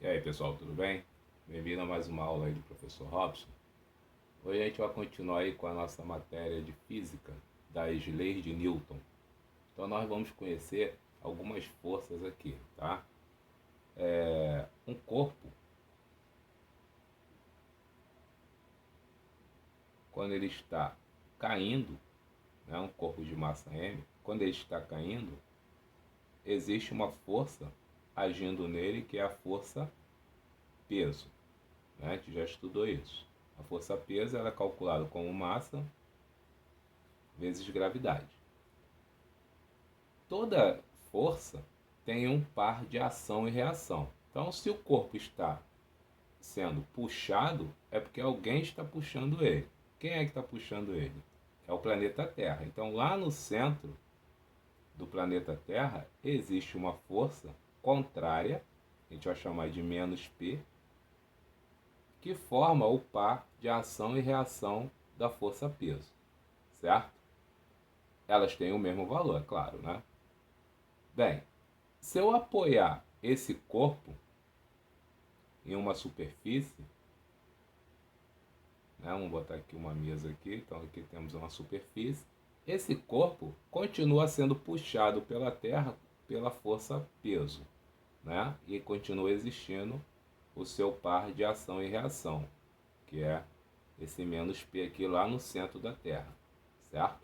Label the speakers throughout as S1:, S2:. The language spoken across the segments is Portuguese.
S1: E aí pessoal, tudo bem? Bem-vindo a mais uma aula aí do professor Robson. Hoje a gente vai continuar aí com a nossa matéria de física das leis de Newton. Então nós vamos conhecer algumas forças aqui, tá? Um corpo, quando ele está caindo, né, um corpo de massa m, quando ele está caindo, existe uma força agindo nele que é a força peso. Né? A gente já estudou isso. A força peso ela é calculada como massa vezes gravidade. Toda força tem um par de ação e reação. Então, se o corpo está sendo puxado, é porque alguém está puxando ele. Quem é que está puxando ele? É o planeta Terra. Então, lá no centro do planeta Terra, existe uma força contrária, a gente vai chamar de menos P, que forma o par de ação e reação da força peso, certo? Elas têm o mesmo valor, é claro, né? Bem, se eu apoiar esse corpo em uma superfície, né, vamos botar aqui uma mesa aqui, então aqui temos uma superfície, esse corpo continua sendo puxado pela Terra pela força peso, né? E continua existindo o seu par de ação e reação, que é esse menos P aqui lá no centro da Terra, certo?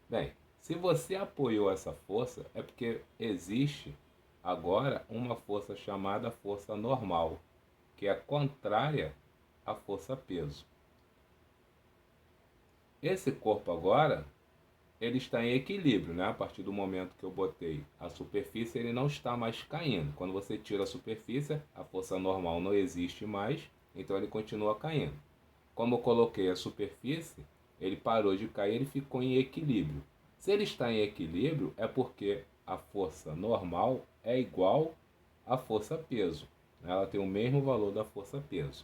S1: Bem, se você apoiou essa força, é porque existe agora uma força chamada força normal, que é contrária à força peso. Esse corpo agora, ele está em equilíbrio, né? A partir do momento que eu botei a superfície, ele não está mais caindo. Quando você tira a superfície, a força normal não existe mais, então ele continua caindo. Como eu coloquei a superfície, ele parou de cair, ele ficou em equilíbrio. Se ele está em equilíbrio, é porque a força normal é igual à força peso. Ela tem o mesmo valor da força peso.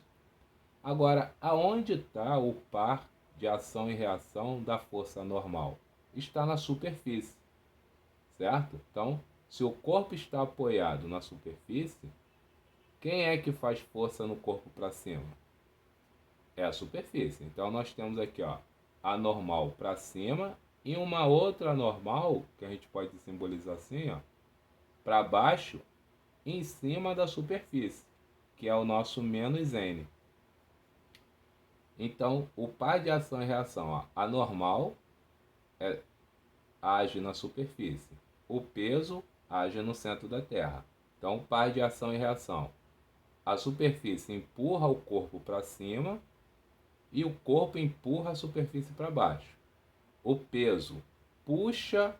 S1: Agora, aonde está o par de ação e reação da força normal? Está na superfície, certo? Então, se o corpo está apoiado na superfície, quem é que faz força no corpo para cima? É a superfície. Então nós temos aqui, ó, a normal para cima e uma outra normal, que a gente pode simbolizar assim, ó, para baixo, em cima da superfície, que é o nosso menos n. Então, o par de ação e reação, ó, a normal age na superfície, o peso age no centro da Terra. Então, par de ação e reação. A superfície empurra o corpo para cima e o corpo empurra a superfície para baixo. O peso puxa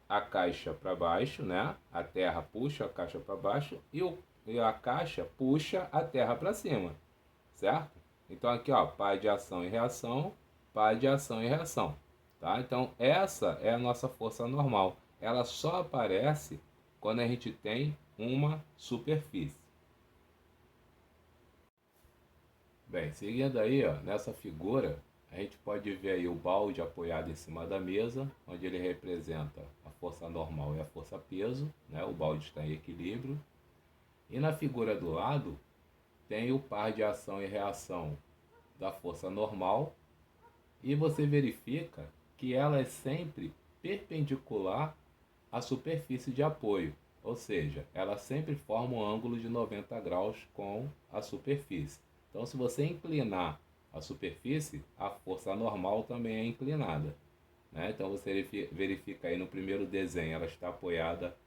S1: a caixa para baixo, né? A terra puxa a caixa para baixo e a caixa puxa a terra para cima, certo? Então aqui, ó, par de ação e reação, par de ação e reação, tá? Então essa é a nossa força normal. Ela só aparece quando a gente tem uma superfície. Bem, seguindo aí, ó, nessa figura, a gente pode ver aí o balde apoiado em cima da mesa, onde ele representa a força normal e a força peso, né? O balde está em equilíbrio. E na figura do lado, tem o par de ação e reação da força normal, e você verifica que ela é sempre perpendicular à superfície de apoio, ou seja, ela sempre forma um ângulo de 90 graus com a superfície. Então, se você inclinar a superfície, a força normal também é inclinada, né? Então, você verifica aí no primeiro desenho, ela está apoiada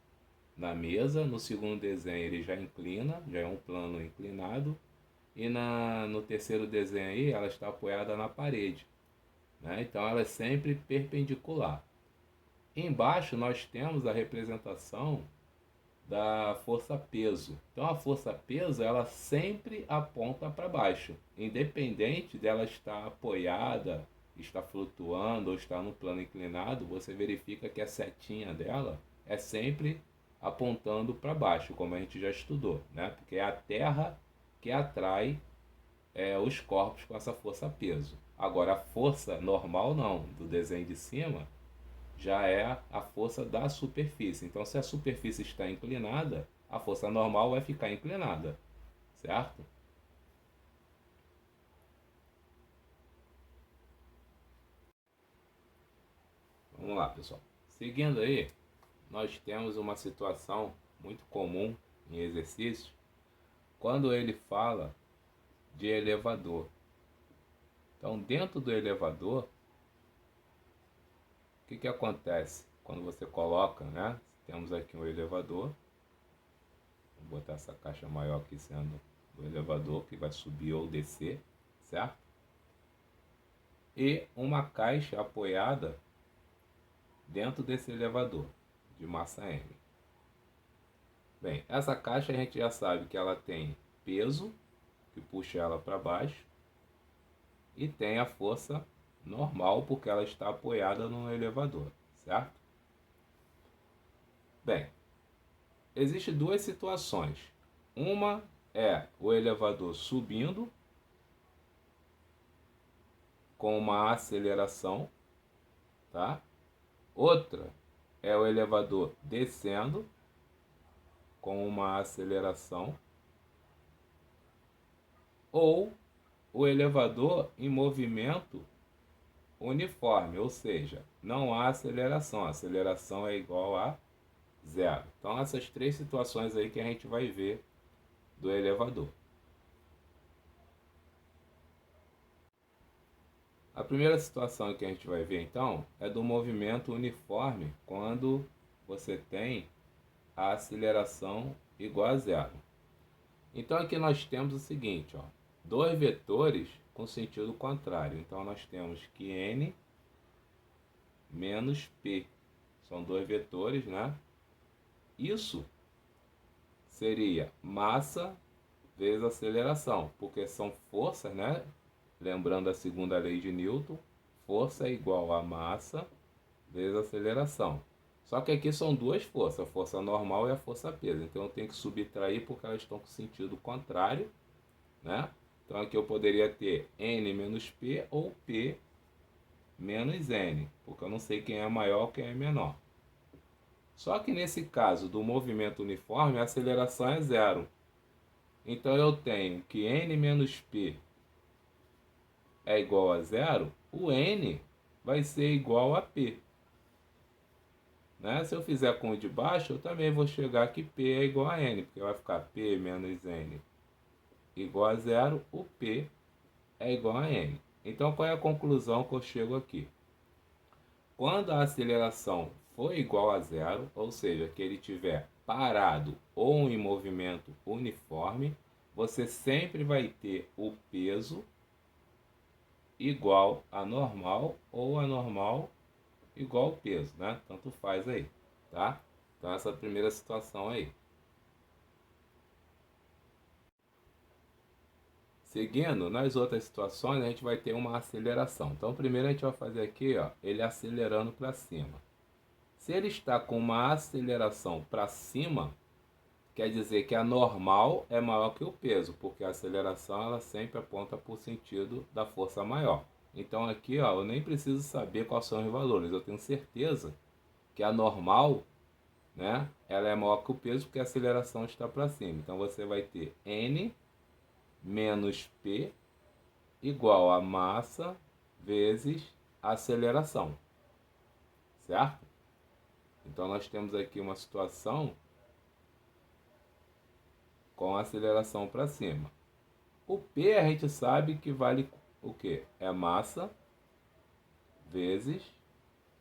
S1: na mesa, no segundo desenho ele já inclina, já é um plano inclinado, e no terceiro desenho aí ela está apoiada na parede, né? Então, ela é sempre perpendicular. Embaixo nós temos a representação da força peso. Então a força peso ela sempre aponta para baixo, independente dela estar apoiada, estar flutuando ou estar no plano inclinado, você verifica que a setinha dela é sempre apontando para baixo, como a gente já estudou, né? Porque é a Terra que atrai os corpos com essa força peso. Agora a força normal não, do desenho de cima, já é a força da superfície. Então, se a superfície está inclinada, a força normal vai ficar inclinada, certo? Vamos lá, pessoal. Seguindo aí, nós temos uma situação muito comum em exercícios, quando ele fala de elevador. Então, dentro do elevador, o que acontece? Quando você coloca, né? Temos aqui um elevador. Vou botar essa caixa maior aqui sendo o elevador, que vai subir ou descer, certo? E uma caixa apoiada dentro desse elevador, de massa M. Bem, essa caixa a gente já sabe que ela tem peso, que puxa ela para baixo, e tem a força normal, porque ela está apoiada no elevador, certo? Bem, existem duas situações. Uma é o elevador subindo com uma aceleração, tá? Outra é o elevador descendo com uma aceleração, ou o elevador em movimento uniforme, ou seja, não há aceleração, a aceleração é igual a zero. Então essas três situações aí que a gente vai ver do elevador. A primeira situação que a gente vai ver então é do movimento uniforme, quando você tem a aceleração igual a zero. Então aqui nós temos o seguinte, ó, dois vetores com sentido contrário. Então nós temos que n menos p são dois vetores, né? Isso seria massa vezes aceleração, porque são forças, né? Lembrando a segunda lei de Newton, força é igual a massa vezes aceleração. Só que aqui são duas forças, a força normal e a força peso. Então eu tenho que subtrair porque elas estão com sentido contrário, né? Então aqui eu poderia ter n menos p ou p menos n, porque eu não sei quem é maior ou quem é menor. Só que nesse caso do movimento uniforme, a aceleração é zero. Então eu tenho que n menos p é igual a zero, o n vai ser igual a p. Né? Se eu fizer com o de baixo, eu também vou chegar que p é igual a n, porque vai ficar p menos n igual a zero, o p é igual a n. Então qual é a conclusão que eu chego aqui? Quando a aceleração for igual a zero, ou seja, que ele estiver parado ou em movimento uniforme, você sempre vai ter o peso igual a normal ou a normal igual ao peso, né? Tanto faz aí, tá? Então essa é a primeira situação aí. Seguindo, nas outras situações a gente vai ter uma aceleração. Então primeiro a gente vai fazer aqui, ó, ele acelerando para cima. Se ele está com uma aceleração para cima, quer dizer que a normal é maior que o peso, porque a aceleração ela sempre aponta para o sentido da força maior. Então aqui, ó, eu nem preciso saber quais são os valores, eu tenho certeza que a normal, né, ela é maior que o peso porque a aceleração está para cima. Então você vai ter n menos p igual a massa vezes aceleração, certo? Então nós temos aqui uma situação com aceleração para cima. O P a gente sabe que vale o que? É massa vezes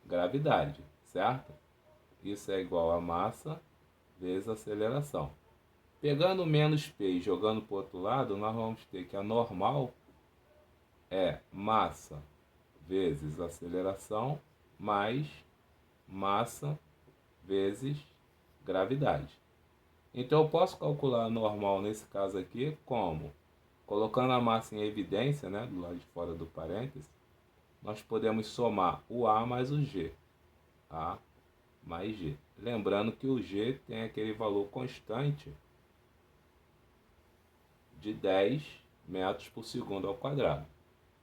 S1: gravidade, certo? Isso é igual a massa vezes aceleração. Pegando menos P e jogando para o outro lado, nós vamos ter que a normal é massa vezes aceleração mais massa vezes gravidade. Então eu posso calcular a normal nesse caso aqui como? Colocando a massa em evidência, né, do lado de fora do parênteses, nós podemos somar o A mais o G. A mais G. Lembrando que o G tem aquele valor constante de 10 metros por segundo ao quadrado.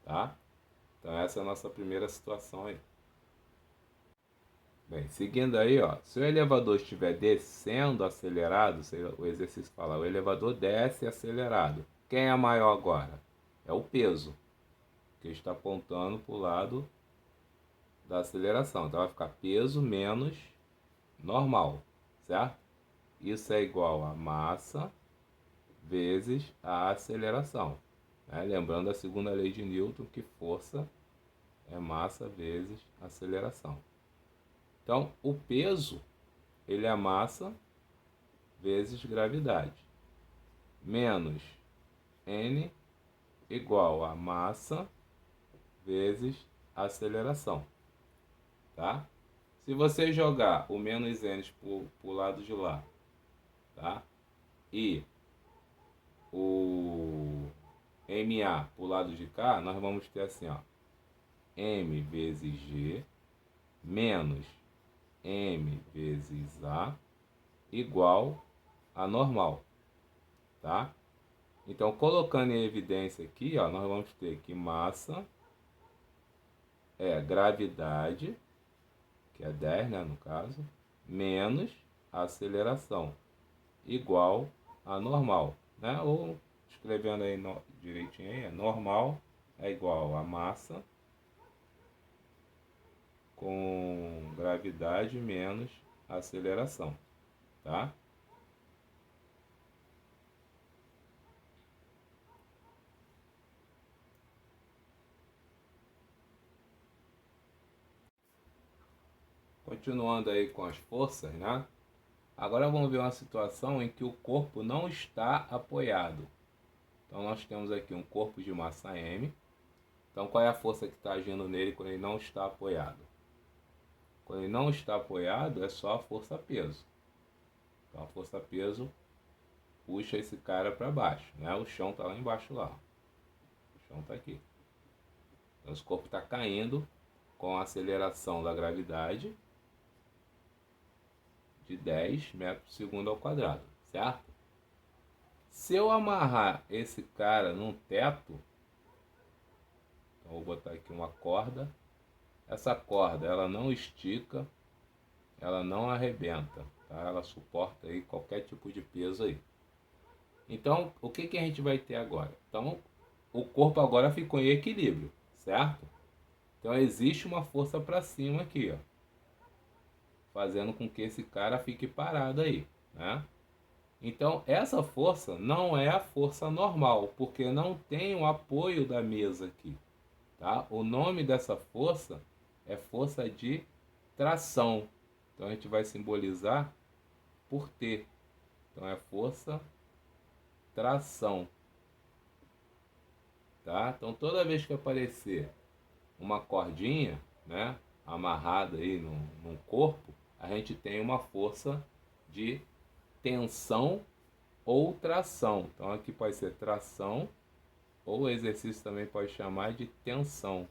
S1: Tá? Então essa é a nossa primeira situação aí. Bem, seguindo aí, ó, se o elevador estiver descendo acelerado, o exercício fala, o elevador desce acelerado. Quem é maior agora? É o peso, que está apontando para o lado da aceleração. Então vai ficar peso menos normal, certo? Isso é igual a massa vezes a aceleração. Né? Lembrando a segunda lei de Newton, que força é massa vezes aceleração. Então, o peso, ele é massa vezes gravidade, menos n igual a massa vezes aceleração, tá? Se você jogar o menos n para o lado de lá, tá? E o MA para o lado de cá, nós vamos ter assim, ó, m vezes g menos m vezes a igual a normal, tá? Então, colocando em evidência aqui, ó, nós vamos ter que massa é gravidade, que é 10, né, no caso, menos aceleração, igual a normal, né? Ou escrevendo aí direitinho aí, normal é igual a massa com gravidade menos aceleração, tá? Continuando aí com as forças, né? Agora vamos ver uma situação em que o corpo não está apoiado. Então nós temos aqui um corpo de massa M. Então qual é a força que está agindo nele quando ele não está apoiado? Quando ele não está apoiado é só a força peso. Então a força peso puxa esse cara para baixo, né? O chão está lá embaixo lá. O chão está aqui. Então esse corpo está caindo com a aceleração da gravidade de 10 metros por segundo ao quadrado, certo? Se eu amarrar esse cara num teto, então vou botar aqui uma corda. Essa corda ela não estica, ela não arrebenta, tá? Ela suporta aí qualquer tipo de peso aí. Então, o que que a gente vai ter agora? Então, o corpo agora ficou em equilíbrio, certo? Então existe uma força para cima aqui, ó, fazendo com que esse cara fique parado aí, né? Então, essa força não é a força normal, porque não tem o apoio da mesa aqui, tá? O nome dessa força é força de tração. Então, a gente vai simbolizar por T. Então, é força tração, tá? Então, toda vez que aparecer uma cordinha, né, amarrada aí num corpo, a gente tem uma força de tensão ou tração. Então aqui pode ser tração, ou o exercício também pode chamar de tensão.